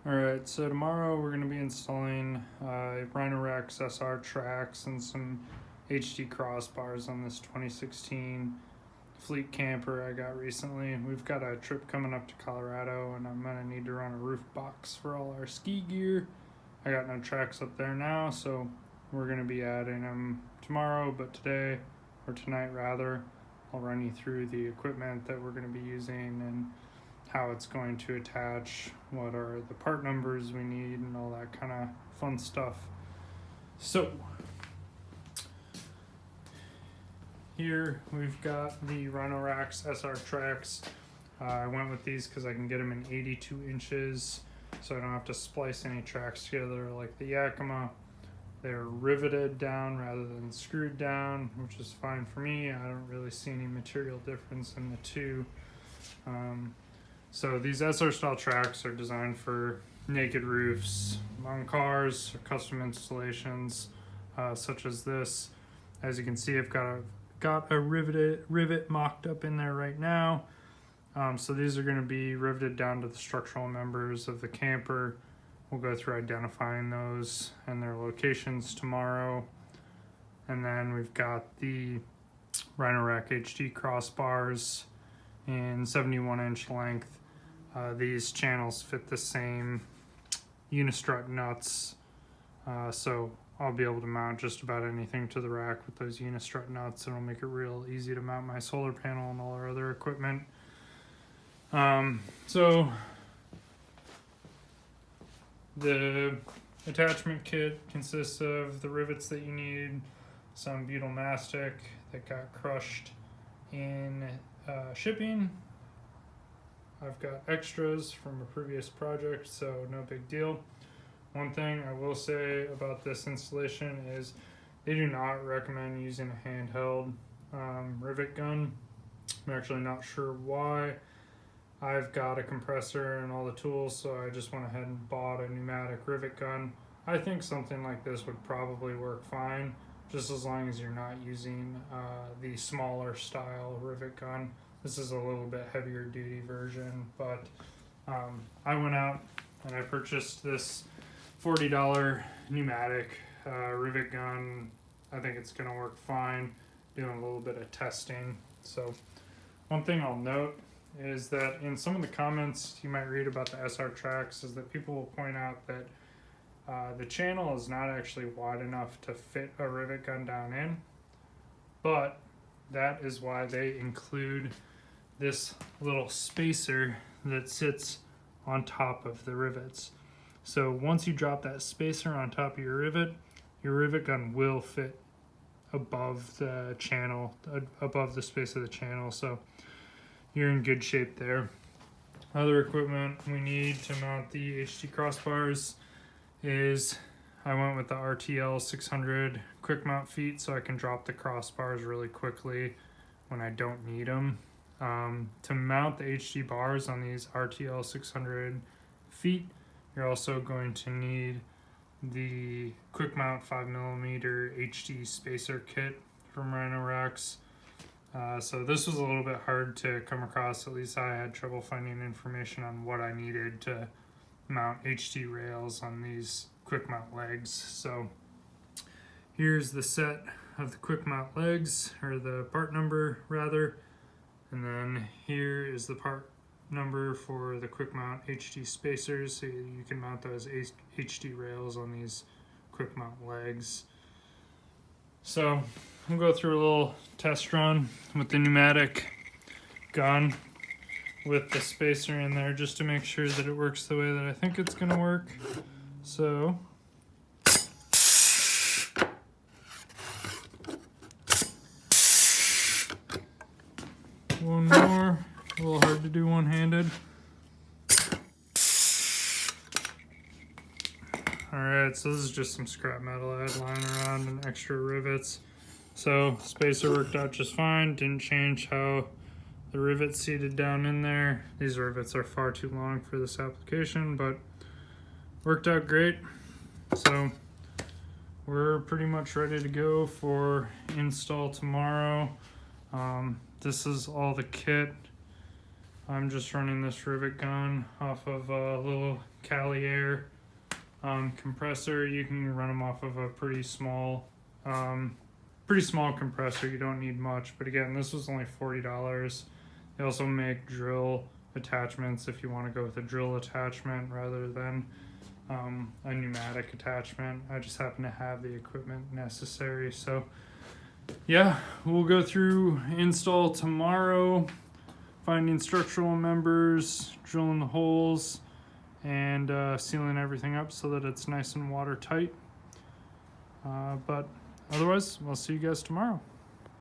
Alright, so tomorrow we're going to be installing Rhino SR tracks and some HD crossbars on this 2016 fleet camper I got recently. We've got a trip coming up to Colorado and I'm going to need to run a roof box for all our ski gear. I got no tracks up there now, so we're going to be adding them tomorrow, but today, or tonight rather, I'll run you through the equipment that we're going to be using and how it's going to attach, what are the part numbers we need, and all that kind of fun stuff. So here we've got the Rhino SR tracks. I went with these because I can get them in 82 inches, so I don't have to splice any tracks together like the Yakima. They're riveted down rather than screwed down, which is fine for me. I don't really see any material difference in the two. So these SR style tracks are designed for naked roofs on cars or custom installations such as this. As you can see, I've got a rivet mocked up in there right now. So these are going to be riveted down to the structural members of the camper. We'll go through identifying those and their locations tomorrow. And then we've got the Rhino HD crossbars in 71-inch length. These channels fit the same unistrut nuts, so I'll be able to mount just about anything to the rack with those unistrut nuts. It'll make it real easy to mount my solar panel and all our other equipment. So the attachment kit consists of the rivets that you need, some butyl mastic that got crushed in shipping. I've got extras from a previous project, so no big deal. One thing I will say about this installation is they do not recommend using a handheld rivet gun. I'm actually not sure why. I've got a compressor and all the tools, so I just went ahead and bought a pneumatic rivet gun. I think something like this would probably work fine, just as long as you're not using the smaller style rivet gun. This is a little bit heavier duty version, but I went out and I purchased this $40 pneumatic rivet gun. I think it's going to work fine, doing a little bit of testing. So one thing I'll note is that in some of the comments you might read about the SR tracks is that people will point out that the channel is not actually wide enough to fit a rivet gun down in, but that is why they include this little spacer that sits on top of the rivets. So once you drop that spacer on top of your rivet gun will fit above the channel, above the space of the channel. So you're in good shape there. Other equipment we need to mount the HD crossbars is I went with the RTL 600 quick mount feet so I can drop the crossbars really quickly when I don't need them. To mount the HD bars on these RTL 600 feet, you're also going to need the quick mount 5mm HD spacer kit from Rhino. So this was a little bit hard to come across. At least I had trouble finding information on what I needed to mount HD rails on these quick mount legs. So here's the set of the quick mount legs, or the part number rather, and then here is the part number for the quick mount HD spacers, so you can mount those HD rails on these quick mount legs. So I'll go through a little test run with the pneumatic gun with the spacer in there just to make sure that it works the way that I think it's going to work. So one more, a little hard to do one-handed. Alright, so this is just some scrap metal I had lying around and extra rivets. So spacer worked out just fine, didn't change how the rivets seated down in there. These rivets are far too long for this application, but worked out great. So we're pretty much ready to go for install tomorrow. This is all the kit. I'm just running this rivet gun off of a little Cali Air compressor. You can run them off of a pretty small compressor. You don't need much, but again, this was only $40. They also make drill attachments if you want to go with a drill attachment rather than a pneumatic attachment. I just happen to have the equipment necessary. So yeah, we'll go through install tomorrow, finding structural members, drilling the holes, and sealing everything up so that it's nice and watertight. But otherwise, I'll see you guys tomorrow.